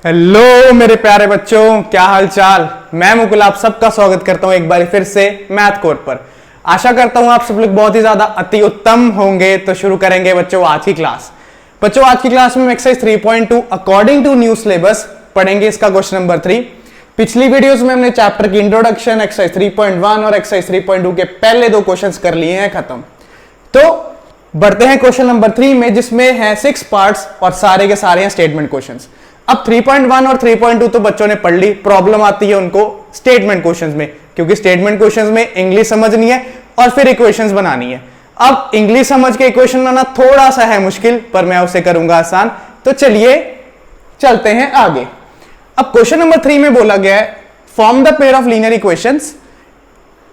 Hello मेरे प्यारे बच्चों, क्या हाल चाल। मैं मुकुल आप सबका स्वागत करता हूं एक बार फिर से मैथ कोर्स पर। आशा करता हूं आप सब लोग बहुत ही ज्यादा अति उत्तम होंगे। तो शुरू करेंगे बच्चों आज की क्लास। बच्चों आज की क्लास में हम exercise 3.2 according to new syllabus पढ़ेंगे। इसका क्वेश्चन नंबर 3। पिछली वीडियोस में हमने चैप्टर की इंट्रोडक्शन, एक्सरसाइज 3.1 और एक्सरसाइज 3.2 के पहले दो क्वेश्चंस कर लिए हैं खत्म। तो बढ़ते हैं क्वेश्चन नंबर 3 में, जिसमें है 6 पार्ट्स और सारे के सारे हैं स्टेटमेंट क्वेश्चंस। अब 3.1 और 3.2 तो बच्चों ने पढ़ ली। प्रॉब्लम आती है उनको स्टेटमेंट क्वेश्चंस में, क्योंकि स्टेटमेंट क्वेश्चंस में इंग्लिश समझनी है और फिर इक्वेशंस बनानी है। अब इंग्लिश समझ के इक्वेशन बनाना थोड़ा सा है मुश्किल, पर मैं उसे करूंगा आसान। तो चलिए चलते हैं आगे। अब क्वेश्चन नंबर 3 में बोला गया है, form the pair of linear equations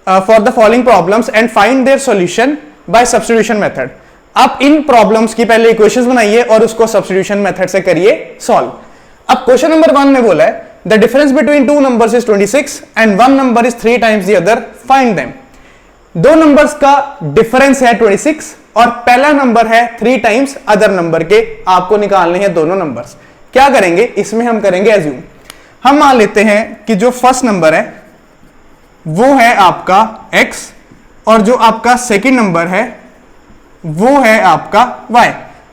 for the following problems and find their solution bye substitution method. आप इन प्रॉब्लम्स की पहले इक्वेशंस बनाइए और उसको सब्स्टिट्यूशन मेथड से करिए सॉल्व। अब क्वेश्चन नंबर 1 में बोला है, the difference between two numbers is 26 and one number is 3 times the other, find them. दो नंबर्स का डिफरेंस है 26 और पहला नंबर है 3 टाइम्स अदर नंबर के। आपको निकालने हैं दोनों नंबर्स। क्या करेंगे इसमें, हम करेंगे एज्यूम। हम मान लेते हैं कि जो फर्स्ट नंबर है वो है आपका x और जो आपका सेकंड नंबर है वो है आपका y।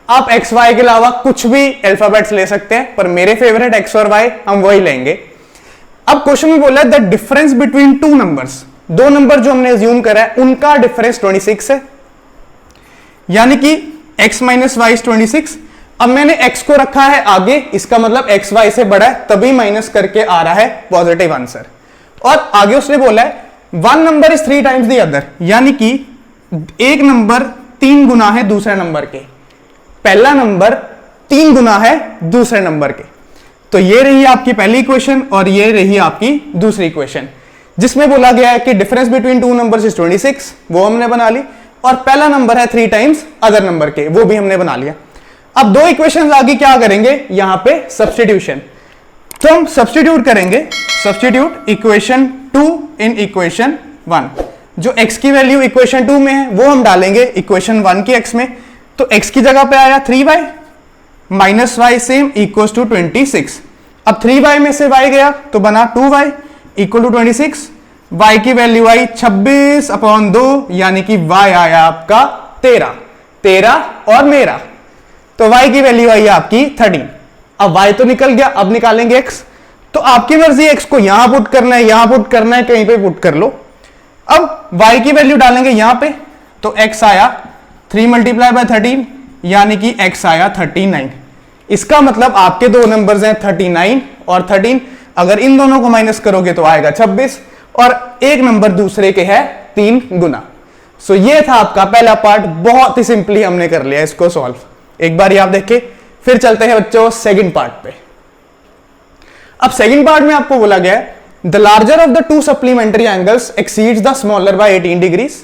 आप एक्स वाई के अलावा कुछ भी अल्फाबेट्स ले सकते हैं, पर मेरे फेवरेट एक्स और वाई हम वही लेंगे। अब क्वेश्चन में बोला है the difference between two numbers, दो नंबर जो हमने अज्यूम करा है उनका डिफरेंस 26 है, यानी कि x माइनस वाई 26। अब मैंने x को रखा है आगे, इसका मतलब x y से बड़ा है, तभी माइनस करके आ रहा है पॉजिटिव आंसर। और आगे उसने बोला है one number is 3 times the other, यानी कि एक नंबर 3 गुना है दूसरे नंबर के। पहला नंबर 3 गुना है दूसरे नंबर के। तो ये रही आपकी पहली इक्वेशन और ये रही आपकी दूसरी इक्वेशन, जिसमें बोला गया है कि difference between two numbers is 26, वो हमने बना ली, और पहला नंबर है 3 टाइम्स अदर नंबर के, वो भी हमने बना लिया। अब दो इक्वेशन आगे क्या करेंगे, यहां पे सब्स्टिट्यूशन। तो हम सब्स्टिट्यूट करेंगे, सब्स्टिट्यूट इक्वेशन 2 इन इक्वेशन 1। जो x की वैल्यू इक्वेशन 2 में है वो हम डालेंगे इक्वेशन 1 की x में। तो x की जगह पे आया 3y minus Y same equal to 26। अब 3y में से y गया तो बना 2y इक्वल टू 26। y की वैल्यू आई 26/2, यानी कि y आया आपका 13 और मेरा, तो y की वैल्यू आई आपकी 13। अब y तो निकल गया, अब निकालेंगे x। तो आपकी मर्जी x को यहां पुट करना है, यहां पुट करना है, कहीं पे पुट कर लो। अब y की वैल्यू डालेंगे यहां पे, तो x आया 3 मल्टीप्लाई बाय 13, यानी कि x आया 39। इसका मतलब आपके दो नंबर्स हैं 39 और 13। अगर इन दोनों को माइनस करोगे तो आएगा 26, और एक नंबर दूसरे के है 3 गुना। सो ये था आपका पहला पार्ट। बहुत ही सिंपली हमने कर लिया इसको सॉल्व। एक बार आप देखें, फिर चलते हैं बच्चों सेकंड पार्ट पे। अब सेकंड पार्ट में आपको बोला गया है the larger of the two supplementary angles exceeds the smaller by 18 degrees,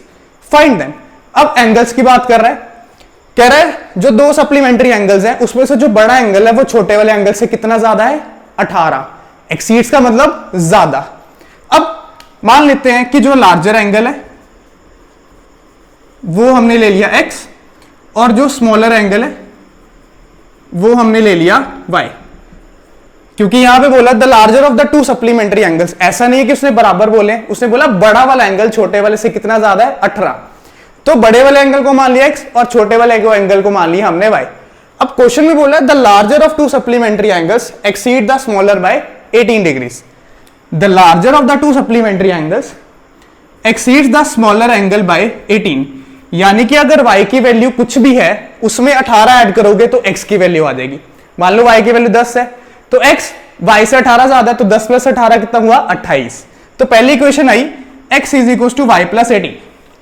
find them. अब एंगल्स की बात कर रहा है, कह रहा है जो दो सप्लीमेंट्री एंगल्स हैं उसमें से जो बड़ा एंगल है वो छोटे वाले एंगल से कितना ज्यादा है, 18। एक्सीड्स का मतलब ज्यादा। अब मान लेते हैं कि जो लार्जर एंगल है वो हमने ले लिया x, और जो स्मॉलर एंगल है वो हमने ले लिया y। क्योंकि यहां पे बोला the larger of the two supplementary angles, ऐसा नहीं है कि उसने बराबर बोले, उसने बोला बड़ा वाला एंगल छोटे वाले से कितना ज्यादा है, 18। तो बड़े वाले एंगल को मान लिया x और छोटे वाले एंगल को मान लिया हमने y। अब क्वेश्चन में बोला the larger of to supplementary angles exceed the smaller by 18 degrees. The larger of the two supplementary angles exceed the smaller angle by 18, यानी कि अगर y की वैल्यू कुछ भी है उसमें 18 ऐड करोगे तो x की वैल्यू आ जाएगी। मान लो y की वैल्यू 10 है तो x y से 18 ज्यादा है, तो 10 + 18 कितना हुआ, 28। तो पहली इक्वेशन आई x is equal to y + 18।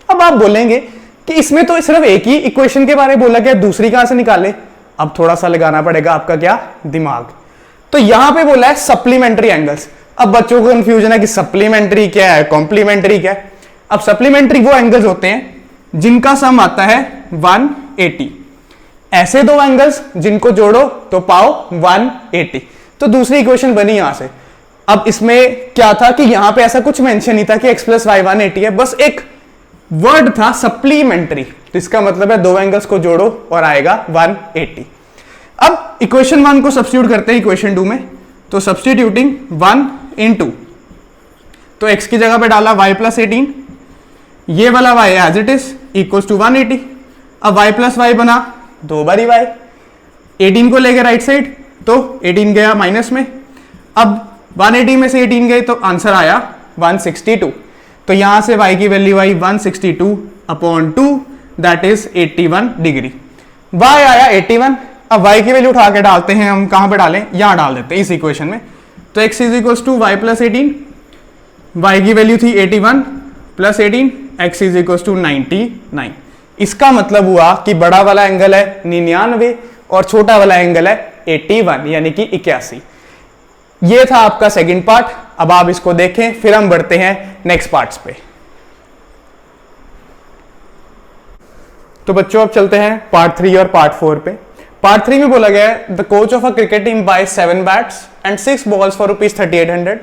अब आप बोलेंगे कि इसमें तो सिर्फ एक ही इक्वेशन के बारे में बोला गया, दूसरी कहां से निकाले। अब थोड़ा सा लगाना पड़ेगा आपका क्या, दिमाग। तो यहां पे बोला है सप्लीमेंट्री एंगल्स। अब बच्चों को कंफ्यूजन है कि सप्लीमेंट्री क्या है, कॉम्प्लीमेंट्री क्या है। अब सप्लीमेंट्री वो एंगल्स होते हैं जिनका सम आता है 180। ऐसे दो एंगल्स जिनको जोड़ो तो पाओ 180। तो दूसरी इक्वेशन बनी यहां से। अब इसमें क्या था कि यहां पे ऐसा कुछ मेंशन नहीं था कि x + y 180 है, बस एक वर्ड था सप्लीमेंट्री, तो इसका मतलब है दो एंगल्स को जोड़ो और आएगा 180। अब इक्वेशन 1 को सब्स्टिट्यूट करते हैं इक्वेशन 2 में, तो सब्सटीट्यूटिंग 1 इन 2, तो x की जगह पे डाला y प्लस 18, ये वाला y as it is equals to 180। अब y प्लस वाई बना 2 बारी y, 18 को लेके राइट साइड तो 18 गया माइनस में, अब 180 में से 18 गए तो आंसर आया 162। तो यहां से y की value I 162/2, that is 81 degree. y आया 81। अब y की वैल्यू उठा के डालते हैं हम, कहां पे डालें, यहां डाल देते हैं इस इक्वेशन में। तो x is equals to y plus 18, y की वैल्यू थी 81 plus 18, x is equals to 99। इसका मतलब हुआ कि बड़ा वाला एंगल है 99 और छोटा वाला एंगल है 81 यानी कि 81। ये था आपका सेकंड पार्ट। अब आप इसको देखें, फिर हम बढ़ते हैं नेक्स्ट पार्ट्स पे। तो बच्चों अब चलते हैं पार्ट 3 और पार्ट 4 पे। पार्ट 3 में बोला गया है the coach of a cricket team buy 7 bats and 6 balls for rupees 3800।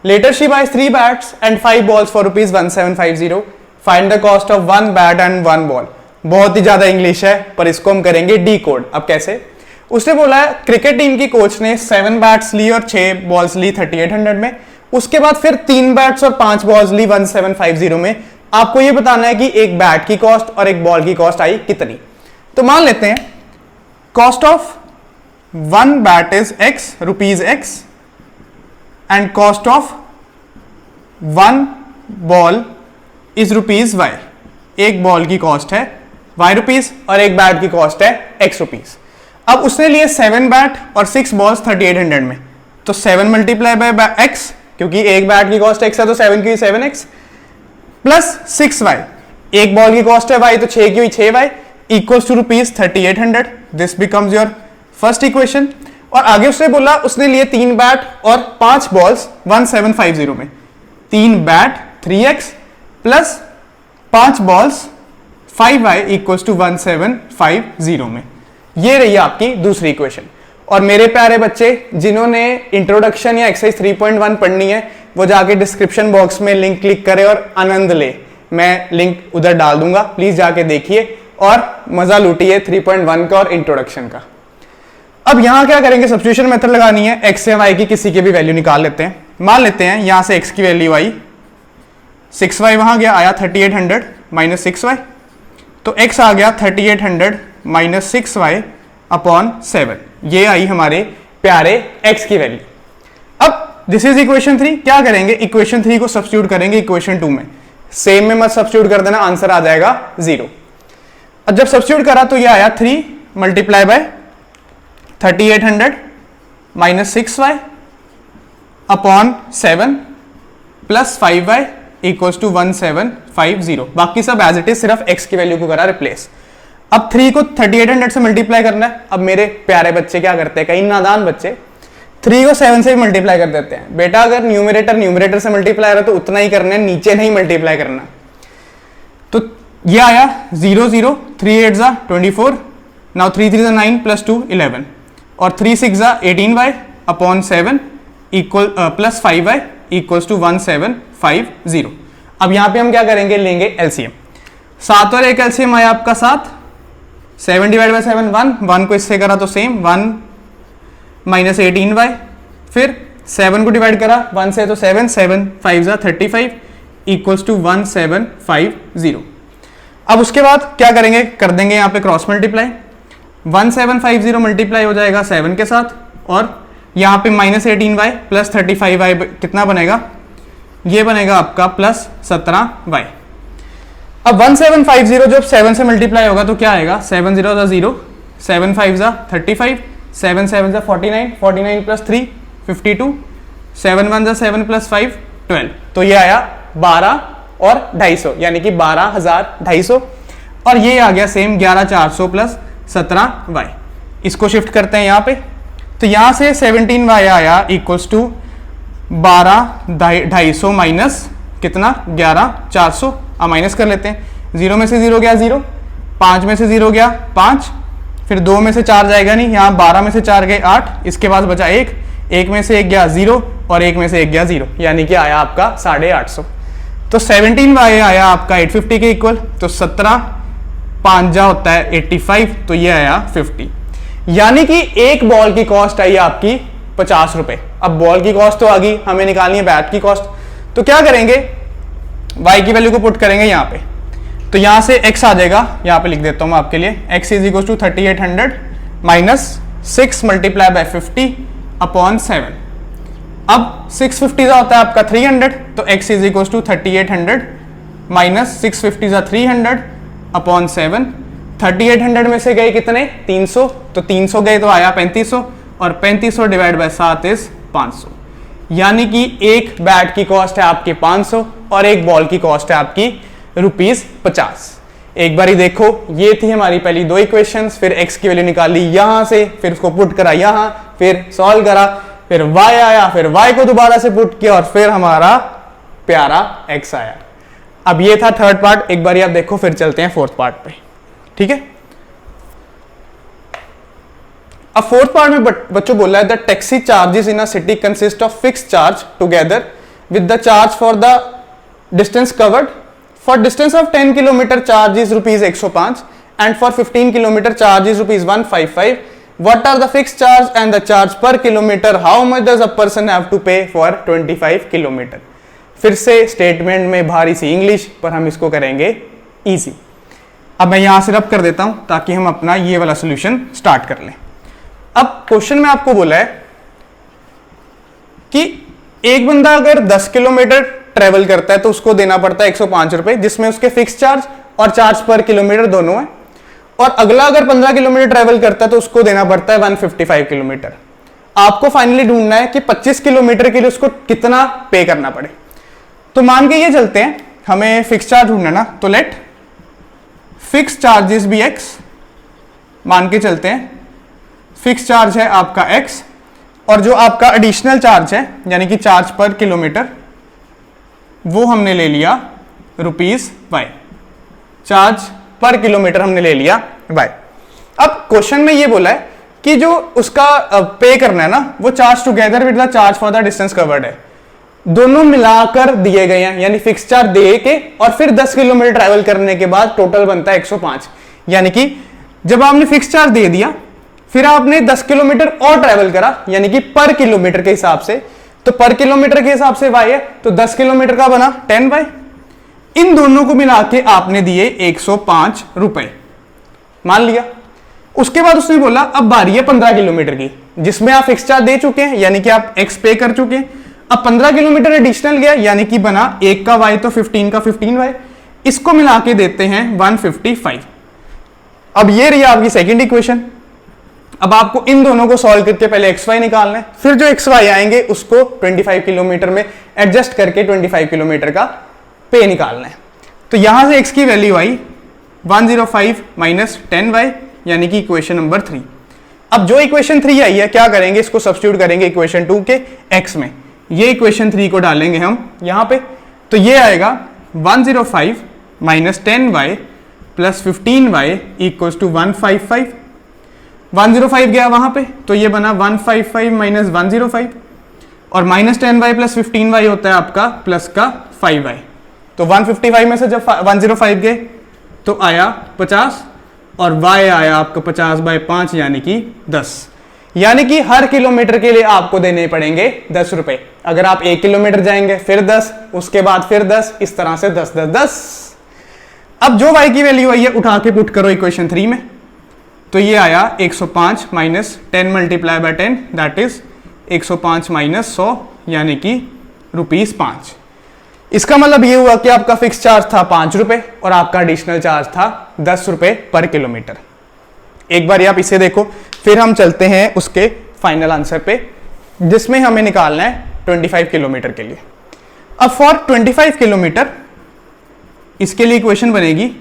Later she buy 3 bats and 5 balls for rupees 1750। Find the cost of 1 bat and 1 ball. बहुत ही ज्यादा इंग्लिश है पर इसको हम करेंगे डी कोड। अब कैसे, उसने बोला है क्रिकेट टीम की कोच ने 7 बैट्स ली और 6 बॉल्स ली 3800 में, उसके बाद फिर 3 बैट्स और 5 बॉल्स ली 1750 में। आपको ये बताना है कि एक बैट की कॉस्ट और एक बॉल की कॉस्ट आई कितनी। तो मान लेते हैं cost of 1 bat is x, rupees x, and cost of 1 ball is rupees y। एक बॉल की कॉस्ट है y रुपीज और एक बैट की कॉस्ट है x रुपीज। अब उसने लिए 7 बैट और 6 बॉल्स 3800 में, तो 7 मल्टीप्लाई बाय x, क्योंकि एक बैट की कॉस्ट x है तो 7 की हुई 7x, प्लस 6y, एक बॉल की कॉस्ट है y तो 6 की हुई 6y, equals to rupees 3800। This becomes your first equation. और आगे उसने बोला उसने लिए 3 बैट और 5 बॉल्स 1750 में, 3 bat 3x plus 5 balls 5y equals to 1750 में। ये रही आपकी दूसरी इक्वेशन। और मेरे प्यारे बच्चे जिन्होंने इंट्रोडक्शन या एक्सरसाइज 3.1 पढ़नी है वो जाके डिस्क्रिप्शन बॉक्स में लिंक क्लिक करें और आनंद ले। मैं लिंक उधर डाल दूंगा, प्लीज जाके देखिए और मजा लूटिए 3.1 का और इंट्रोडक्शन का। अब यहां क्या करेंगे, सब्स्टिट्यूशन मेथड लगानी है। x या y की किसी की भी वैल्यू निकाल लेते हैं। मान लेते हैं यहां से x की वैल्यू आई 6y, वहां गया आया 3800 माइनस 6y, तो x आ गया 3800 माइनस 6y अपॉन 7। ये आई हमारे प्यारे x की वैल्यू। अब दिस इज इक्वेशन 3। क्या करेंगे, इक्वेशन 3 को सब्स्टिट्यूट करेंगे इक्वेशन 2 में। सेम में मत सब्स्टिट्यूट कर देना, आंसर आ जाएगा 0। अब जब सब्स्टिट्यूट करा तो ये आया 3 multiply by 3800 minus 6y upon 7 plus 5y equals to 1750। बाकी सब एज इट इज, सिर्फ x की वैल्यू को करा रिप्लेस। अब 3 को 3800 से मल्टीप्लाई करना है। अब मेरे प्यारे बच्चे क्या करते हैं, कई नादान बच्चे 3 को 7 से मल्टीप्लाई कर देते हैं। बेटा अगर न्यूमरेटर से मल्टीप्लाई हो रहा है तो उतना ही करना है, नीचे नहीं मल्टीप्लाई करना। तो ये आया 0 0, 3 8 जा 24, नाउ 3 3 जा 9 प्लस 2 11 और 3 6 जा 18y upon 7 equal plus 5y equals to 1750। अब यहां पे हम क्या करेंगे, लेंगे एलसीएम। 7 और 1 एलसीएम आया आपका 7, 7 डिवाइड बाय 7 1 को इससे करा तो सेम 1 माइनस 18y, फिर 7 को डिवाइड करा 1 से तो 7 7 5 जा 35 इक्वल्स टू 1750। अब उसके बाद क्या करेंगे, कर देंगे यहाँ पे क्रॉस मल्टीप्लाई। 1750 मल्टीप्लाई हो जाएगा 7 के साथ और यहाँ पे माइनस 18y प्लस 35y कितना बनेगा, ये बनेगा आपका प्लस 17y। अब 1750 जब 7 से मल्टीप्लाई होगा तो क्या आएगा, 7 0 जा 0, 7 5 जा 35, 7 7 जा 49, 49 प्लस 3 52, 7 1 जा 7 प्लस 5 12। तो ये आया 12 और 250 यानी कि 12,250। और ये आ गया सेम 11,400 प्लस 17y। इसको शिफ्ट करते हैं यहाँ पे, तो यहां से 17y आया इक्वल्स टू 12,250 माइनस कितना 11,400। अब माइनस कर लेते हैं, 0 में से 0 गया 0, 5 में से 0 गया 5, फिर 2 में से 4 जाएगा नहीं, यहाँ 12 में से 4 गए 8, इसके बाद बचा 1, 1 में से 1 गया 0 और 1 में से 1 गया 0, यानी कि आया आपका 850। तो 17y आया आपका 850 के इक्वल, तो 17 5 जा होता है 85, तो ये आया 50। यानी कि एक बॉल की कॉस्ट आई आपकी 50 रुपए। अब बॉल की कॉस्ट तो आ गई, हमें निकालनी है बैट की कॉस्ट। तो क्या करेंगे, y की वैल्यू को पुट करेंगे यहाँ पे, तो यहाँ से x आ जाएगा, यहाँ पे लिख देता हूँ मैं आपके लिए, x is equal to 3800 minus 6 multiply by 50 upon 7। अब 650 का होता है आपका 300, तो x is equal to 3800 minus 650 का 300 अपॉन 7। 3800 में से गए कितने, 300, तो 300 गए तो आया 3500, और 3500 डिवाइड बाय 7 इज 500। यानी कि एक बैट की कॉस्ट है आपकी 500 और एक बॉल की कॉस्ट है आपकी ₹50। एक बारी देखो, ये थी हमारी पहली दो इक्वेशंस, फिर x की वैल्यू निकाली यहां से, फिर उसको पुट करा यहां, फिर सॉल्व करा, फिर y आया, फिर y को दोबारा से पुट किया, और फिर हमारा प्यारा x आया। अब ये था थर्ड पार्ट, एक बारी आप देखो, फिर चलते हैं फोर्थ पार्ट पे, ठीक है। अब फोर्थ पार्ट में बच्चों बोला है the taxi charges in a city consist of fixed charge together with the charge for the distance covered. For distance of 10 kilometre charge is ₹105 and for 15 kilometre charge is ₹155। What are the fixed charge and the charge per kilometer? How much does a person have to pay for 25 kilometer? फिर से statement में भारी सी English, पर हम इसको करेंगे easy. अब मैं यहां से रब कर देता हूं ताकि हम अपना ये वाला सोल्यूशन स्टार्ट कर लें। अब क्वेश्चन में आपको बोला है कि एक बंदा अगर 10 किलोमीटर ट्रेवल करता है तो उसको देना पड़ता है 105 रुपए, जिसमें उसके फिक्स चार्ज और चार्ज पर किलोमीटर दोनों है। और अगला अगर 15 किलोमीटर ट्रेवल करता है तो उसको देना पड़ता है 155 किलोमीटर। आपको फाइनली ढूंढना है कि 25 किलोमीटर के लिए उसको कितना पे करना पड़े। तो मान के ये चलते हैं, हमें फिक्स चार्ज ढूंढना ना, तो let fix charges be x, मान के चलते हैं फिक्स चार्ज है आपका x, और जो आपका एडिशनल चार्ज है यानी कि चार्ज पर किलोमीटर वो हमने ले लिया ₹y, चार्ज पर किलोमीटर हमने ले लिया y। अब क्वेश्चन में ये बोला है कि जो उसका पे करना है ना, वो charge together with the charge for the distance covered है, दोनों मिलाकर दिए गए हैं, यानी फिक्स चार्ज दे के और फिर 10 किलोमीटर ट्रैवल करने के बाद टोटल बनता है 105। यानी कि जब आपने फिक्स चार्ज दे दिया, फिर आपने 10 किलोमीटर और ट्रैवल करा, यानी कि पर किलोमीटर के हिसाब से, तो पर किलोमीटर के हिसाब से y है, तो 10 किलोमीटर का बना 10y। इन दोनों को मिला के आपने दिए 105 रुपए, मान लिया। उसके बाद उसने बोला अब बारी है 15 किलोमीटर की, जिसमें आप फिक्स चार्ज दे चुके हैं, यानी कि आप x पे कर चुके हैं। अब 15 किलोमीटर एडिशनल गया, यानी कि बना 1 का y तो 15 का 15y, इसको मिला के देते हैं 155। अब ये रही आपकी सेकंड इक्वेशन। अब आपको इन दोनों को सॉल्व करके पहले xy निकालना है, फिर जो xy आएंगे उसको 25 किलोमीटर में एडजस्ट करके 25 किलोमीटर का पे निकालना है। तो यहां से x की वैल्यू आई 105 माइनस 10y, यानी कि इक्वेशन नंबर 3। अब जो इक्वेशन 3 आई है, क्या करेंगे, इसको सब्स्टिट्यूट करेंगे इक्वेशन 2 के x में, ये इक्वेशन 3 को डालेंगे हम यहां पे, तो ये आएगा 105 minus 10y plus 15y equals to 155। 105 गया वहां पे, तो ये बना 155 माइनस 105, और माइनस 10y प्लस 15y होता है आपका प्लस का 5y। तो 155 में से जब 105 गए तो आया 50, और y आया आपका 50/5 यानी कि 10। यानी कि हर किलोमीटर के लिए आपको देने पड़ेंगे 10 रुपए। अगर आप 1 किलोमीटर जाएंगे फिर 10, उसके बाद फिर 10, इस तरह से 10 10 10। अब जो y की वैल्यू आई है उठा के पुट करो इक्वेशन 3 में, तो ये आया 105 minus 10 multiply by 10 that is 105 minus 100, यानी कि ₹5। इसका मतलब ये हुआ कि आपका फिक्स चार्ज था 5 रुपए और आपका एडिशनल चार्ज था 10 रुपए पर किलोमीटर। एक बार आप इसे देखो, फिर हम चलते हैं उसके फाइनल आंसर पे, जिसमें हमें निकालना है 25 किलोमीटर के लिए। अब फॉर 25 किलोमीटर इसके लिए इक्वेशन बनेगी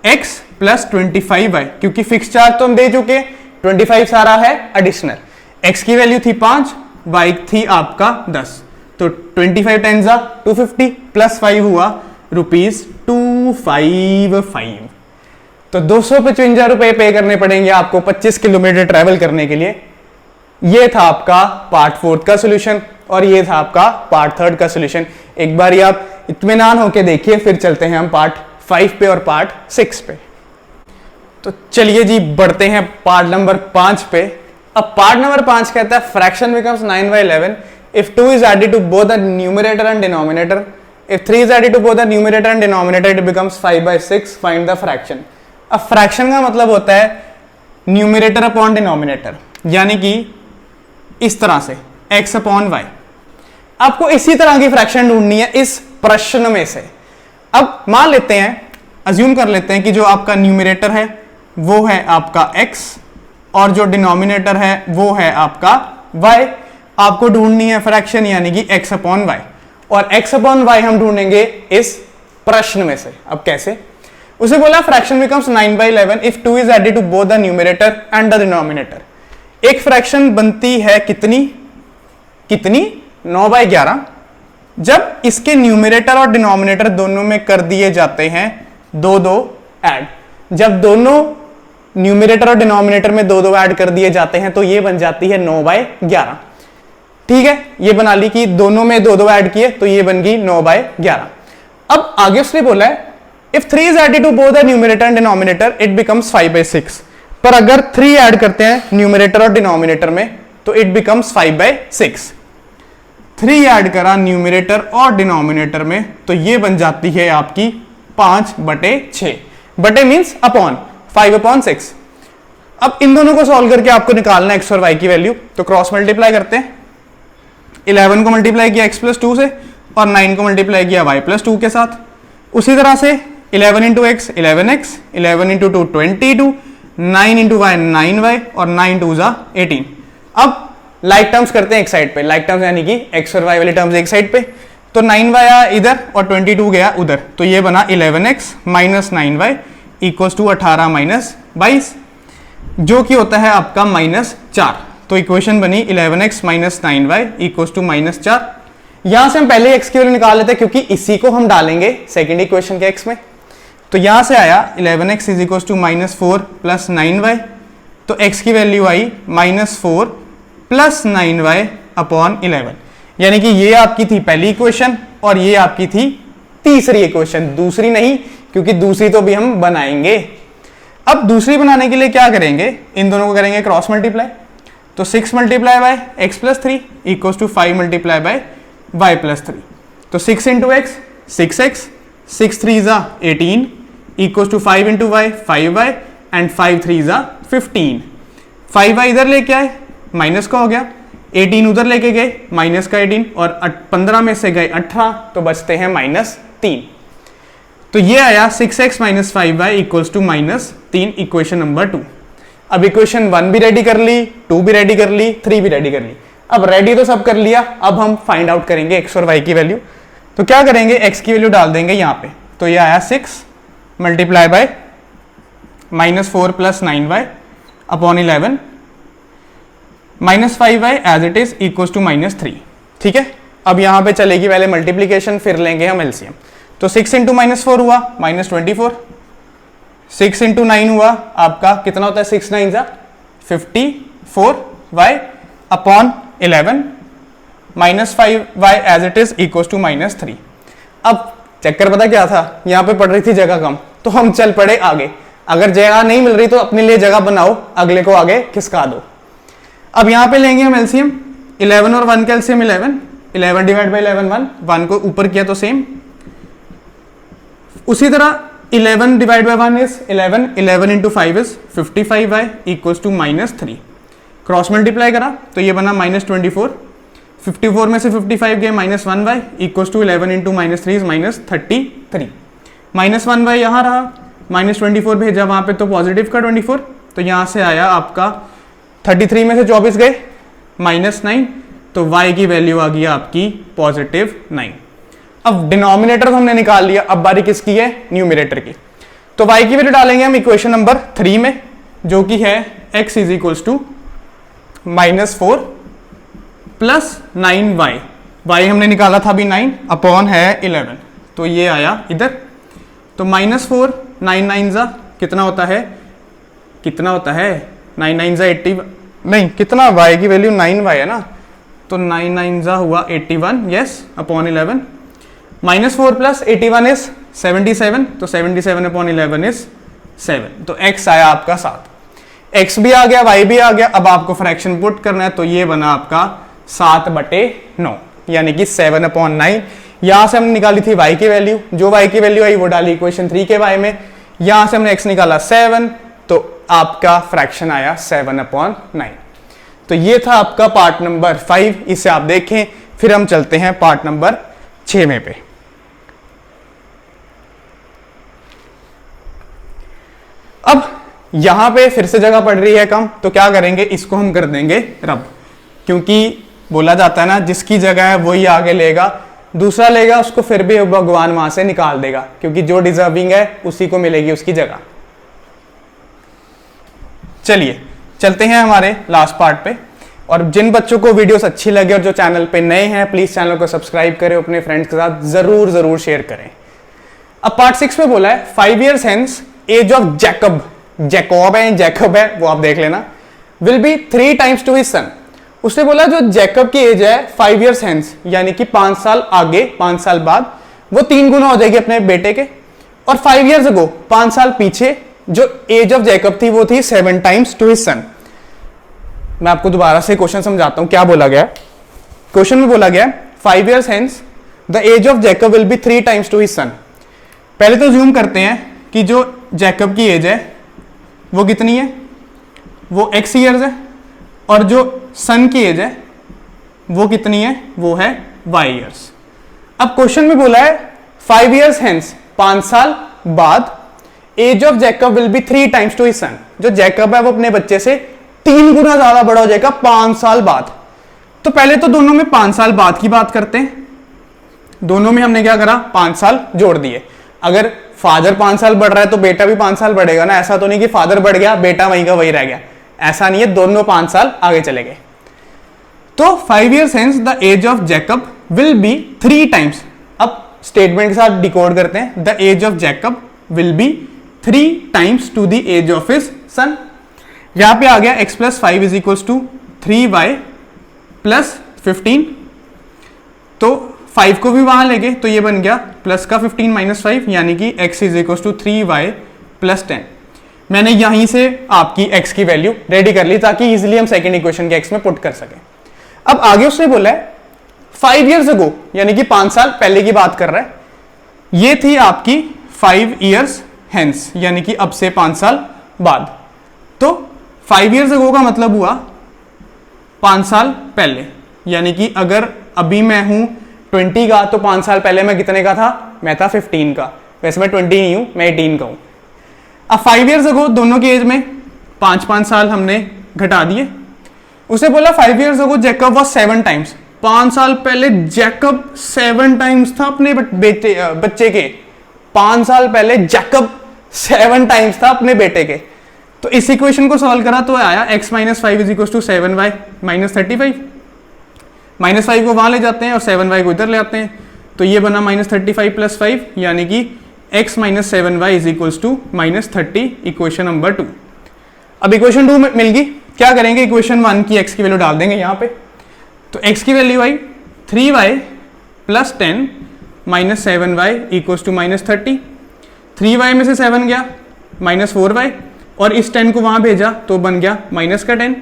x प्लस 25y, क्योंकि फिक्स चार्ज तो हम दे चुके, 25 सारा है एडिशनल। x की वैल्यू थी 5, y थी आपका 10, तो 25 10 जा 250 प्लस 5 हुआ ₹255। तो 255 रुपए पे करने पड़ेंगे आपको 25 किलोमीटर ट्रैवल करने के लिए। ये था आपका पार्ट 4 का सॉल्यूशन, और ये था आपका पार्ट 3 का सॉल्यूशन। एक बार आप इत्मीनान होके देखिए, फिर चलते हैं हम पार्ट 5 पे और पार्ट 6 पे। तो चलिए जी बढ़ते हैं पार्ट नंबर 5 पे। अब पार्ट नंबर 5 कहता है fraction becomes 9/11 if 2 is added to both the numerator and denominator. If 3 is added to both the numerator and denominator it becomes 5/6. Find the fraction. अब फ्रैक्शन का मतलब होता है न्यूमरेटर अपॉन डिनोमिनेटर, यानी कि इस तरह से x अपॉन वाई। आपको इसी तरह की फ्रैक्शन ढूंढनी है इस प्रश्न में से। अब मान लेते हैं, अज्यूम कर लेते हैं कि जो आपका न्यूमरेटर है वो है आपका x और जो डिनोमिनेटर है वो है आपका y। आपको ढूंढनी है फ्रैक्शन यानी कि x अपॉन वाई, और x अपॉन वाई हम ढूंढेंगे इस प्रश्न में से। अब कैसे? उसे बोला fraction becomes 9/11 if 2 is added to both the numerator and the denominator. एक फ्रैक्शन बनती है कितनी 9/11 जब इसके न्यूमरेटर और डिनोमिनेटर दोनों में कर दिए जाते हैं 2 ऐड। जब दोनों न्यूमरेटर और डिनोमिनेटर में 2 ऐड कर दिए जाते हैं तो ये बन जाती है 9/11। ठीक है, ये बना ली कि दोनों में 2 ऐड किए तो ये बन गई 9/11। अब आगे उसने बोला है if 3 is added to both the numerator and denominator it becomes 5/6। पर अगर 3 ऐड करते हैं न्यूमरेटर और डिनोमिनेटर में तो इट बिकम्स 5/6। 3 ऐड करा न्यूमरेटर और डिनोमिनेटर में तो ये बन जाती है आपकी 5/6। बटे मींस अपॉन 5/6। अब इन दोनों को सॉल्व करके आपको निकालना है x और y की वैल्यू, तो क्रॉस मल्टीप्लाई करते हैं। 11 को मल्टीप्लाई किया x + 2 से और 9 को मल्टीप्लाई किया y + 2 के साथ। उसी तरह से 11 × x 11x, 11 × 2 22, 9 × y 9y और 9 2 18। अब लाइक टर्म्स करते हैं एक साइड पे, लाइक टर्म्स यानी कि x और y वाले टर्म्स एक साइड पे, तो 9y आया इधर और 22 गया उधर, तो ये बना 11x - 9y = 18 - 22, जो कि होता है आपका -4। तो इक्वेशन बनी 11x - 9y = -4। यहां से हम पहले x की वैल्यू निकाल लेते हैं क्योंकि इसी को हम डालेंगे सेकेंड इक्वेशन के x में। तो यहां से आया 11x = -4 + 9y, तो x की वैल्यू आई -4 + 9y / 11, यानी कि ये आपकी थी पहली इक्वेशन और ये आपकी थी तीसरी इक्वेशन, दूसरी नहीं क्योंकि दूसरी तो भी हम बनाएंगे। अब दूसरी बनाने के लिए क्या करेंगे, इन दोनों को करेंगे क्रॉस मल्टीप्लाई। तो 6 × x + 3 = 5 × y + 3, तो 6 × x 6x, 6 3 18 = 5 × y 5y and 5 3 15। 5y इधर लेके आए माइनस का हो गया, 18 उधर लेके गए माइनस का 18 और 15 में से गए 18 तो बचते हैं -3। तो ये आया 6x - 5y = -3, इक्वेशन नंबर 2। अब इक्वेशन 1 भी रेडी कर ली, 2 भी रेडी कर ली, 3 भी रेडी कर ली। अब रेडी तो सब कर लिया, अब हम फाइंड आउट करेंगे x और y की वैल्यू। तो क्या करेंगे, x की वैल्यू डाल देंगे यहाँ पे, तो ये आया 6 × -4 + 9y / 11 -5y as it is = -3। ठीक है, अब यहाँ पे चलेगी पहले मल्टीप्लीकेशन फिर लेंगे हम एलसीएम। तो 6 × -4 हुआ -24, 6 × 9 हुआ आपका कितना होता है, 6 9 54y / 11 -5y as it is = -3। अब चक्कर पता क्या था, यहाँ पे पड़ रही थी जगह कम तो हम चल पड़े आगे। अगर जगह नहीं मिल रही तो अपने लिए जगह बनाओ, अगले को आगे खिसका दो। अब यहाँ पे लेंगे हम एलसीएम, 11 और 1 का एलसीएम 11 / 11 1 को ऊपर किया तो सेम। उसी तरह 11 / 1 is 11, 11 × 5 is 55y = -3। Cross multiply करा तो ये बना -24, 54 में से 55 गए -1y = 11 × -3 इज -33। -1y यहाँ रहा, -24 भेजा वहाँ पे तो पॉजिटिव का 24, तो यहाँ से आया आपका 33 में से 24 गए -9, तो y की वैल्यू आ गई आपकी +9। अब डिनोमिनेटर हमने निकाल लिया, अब बारी किसकी है, न्यूमरेटर की। तो y की वैल्यू डालेंगे हम इक्वेशन नंबर 3 में, जो कि है x = -4 + 9y। y हमने निकाला था अभी 9 अपॉन है 11, तो ये आया इधर। तो -4 9 9 कितना होता है, 9 9 80 नहीं, कितना y की वैल्यू 9y है ना, तो 9 9 हुआ 81 यस अपॉन 11। -4 + 81 इज 77, तो 77 अपॉन 11 इज 7, तो x आया आपका 7। x भी आ गया, y भी आ गया, अब आपको फ्रैक्शन पुट करना है, तो ये बना आपका 7/9 यानी कि 7/9। यहां से हमने निकाली थी y की वैल्यू, जो y की वैल्यू आई वो डाली इक्वेशन 3 के y में, यहां से हमने x निकाला 7, तो आपका फ्रैक्शन आया 7/9। तो ये था आपका पार्ट नंबर 5, इसे आप देखें। फिर हम चलते हैं पार्ट नंबर 6 में पे। अब यहां पे फिर से जगह पड़ रही है कम, तो क्या करेंगे, इसको हम कर देंगे रब, क्योंकि बोला जाता है ना जिसकी जगह है वही आगे लेगा, दूसरा लेगा उसको फिर भी भगवान वहां से निकाल देगा, क्योंकि जो डिजर्विंग है उसी को मिलेगी उसकी जगह। चलिए चलते हैं हमारे लास्ट पार्ट पे। और जिन बच्चों को वीडियोस अच्छी लगे और जो चैनल पे नए हैं, प्लीज चैनल को सब्सक्राइब करें, अपने फ्रेंड्स के साथ जरूर शेयर करें। अब पार्ट 6 में बोला है 5 years hence age of Jacob, Jacob है वो आप देख लेना, will be 3 times to his son। उसने बोला जो जैकब की एज है 5 years hence यानी कि 5 साल आगे, 5 साल बाद वो 3 गुना हो जाएगी अपने बेटे के, और 5 years ago 5 साल पीछे जो एज ऑफ जैकब थी वो थी 7 times to his son। मैं आपको दोबारा से क्वेश्चन समझाता हूं क्या बोला गया। क्वेश्चन में बोला गया 5 years hence the age of Jacob will be 3 times to his son। पहले तो ज्यूम करते हैं कि जो जैकब की एज है वो कितनी है, वो x ईयर्स है, और जो सन की एज है वो कितनी है, वो है y ईयर्स। अब क्वेश्चन में बोला है 5 years hence 5 साल बाद age of Jacob will be 3 times to his son। जो जैकब है वो अपने बच्चे से 3 गुना ज्यादा बड़ा हो जाएगा 5 साल बाद। तो पहले तो दोनों में 5 साल बाद की बात करते हैं। दोनों में हमने क्या करा, 5 साल जोड़ दिए। अगर फादर 5 साल बढ़ रहा है तो बेटा भी 5 साल बढ़ेगा ना, ऐसा तो नहीं कि फादर बढ़ गया बेटा वहीं का वही रह गया, ऐसा नहीं है, दोनों 5 साल आगे चले गए। तो 5 years hence the age of Jacob will be 3 times। अब स्टेटमेंट के साथ डिकोड करते हैं, the age of Jacob will be 3 times to the age of his son. यहां पे आ गया x + 5 = 3y + 15, तो 5 को भी वहां लेके तो ये बन गया प्लस का 15 - 5 यानी कि x = 3y + 10। मैंने यहीं से आपकी x की वैल्यू रेडी कर ली ताकि इजीली हम सेकंड इक्वेशन के x में पुट कर सकें। अब आगे उसने बोला है 5 years ago यानी कि 5 साल पहले की बात कर रहा है, ये थी आपकी 5 years hence यानी कि अब से 5 साल बाद। तो 5 years ago का मतलब हुआ 5 साल पहले, यानी कि अगर अभी मैं हूं 20 का तो 5 साल पहले मैं कितने का था, मैं था 15 का। वैसे मैं 20 नहीं हूं, मैं 18 का हूं। अब 5 years ago दोनों की एज में 5-5 साल हमने घटा दिए। उसे बोला 5 years ago Jacob was 7 times। 5 साल पहले जैकब 7 times था अपने बच्चे के। 5 साल पहले जैकब 7 times था अपने बेटे के। तो इस इक्वेशन को सॉल्व करा तो आया x - 5 = 7y - 35। -5 को वहां ले जाते हैं और 7y को इधर ले आते हैं, तो ये बना -35 + 5 यानी कि x - 7y = -30, इक्वेशन नंबर 2। अब इक्वेशन 2 मिल गई, क्या करेंगे, इक्वेशन 1 की x की वैल्यू डाल देंगे यहाँ पे। तो x की वैल्यू आई 3y + 10 - 7y = -30। 3y में से 7 गया -4y, और इस 10 को वहां भेजा तो बन गया माइनस का 10,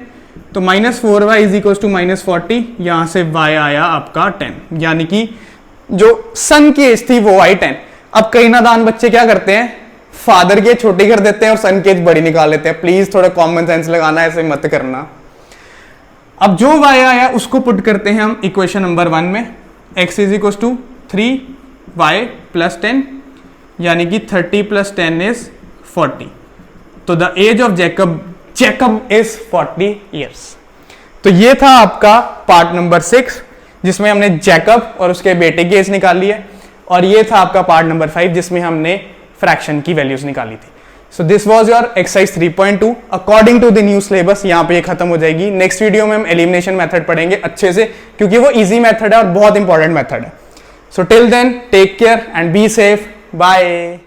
तो -4y = -40, यहां से y आया आपका 10, यानी कि जो सन की एज थी वो आई 10। अब कई नादान बच्चे क्या करते हैं, फादर की छोटी कर देते हैं और सन की एज बड़ी निकाल लेते हैं। प्लीज थोड़ा कॉमन सेंस लगाना, ऐसे मत करना। अब जो y आया उसको पुट करते हैं हम इक्वेशन नंबर 1 में, x = 3y + 10 यानी कि 30 + 10 = 40। तो the age of Jacob is 40 years। तो ये था आपका पार्ट नंबर 6 जिसमें हमने जैकब और उसके बेटे की एज निकाली है, और ये था आपका पार्ट नंबर 5 जिसमें हमने फ्रैक्शन की वैल्यूज निकाली थी। So this was your exercise 3.2 according to the new syllabus. यहाँ पे ये खत्म हो जाएगी। नेक्स्ट वीडियो में हम एलिमिनेशन मेथड पढ़ेंगे अच्छे से, क्योंकि वो इजी मेथड है और बहुत इंपॉर्टेंट मेथड है। So till then take care and be safe, bye.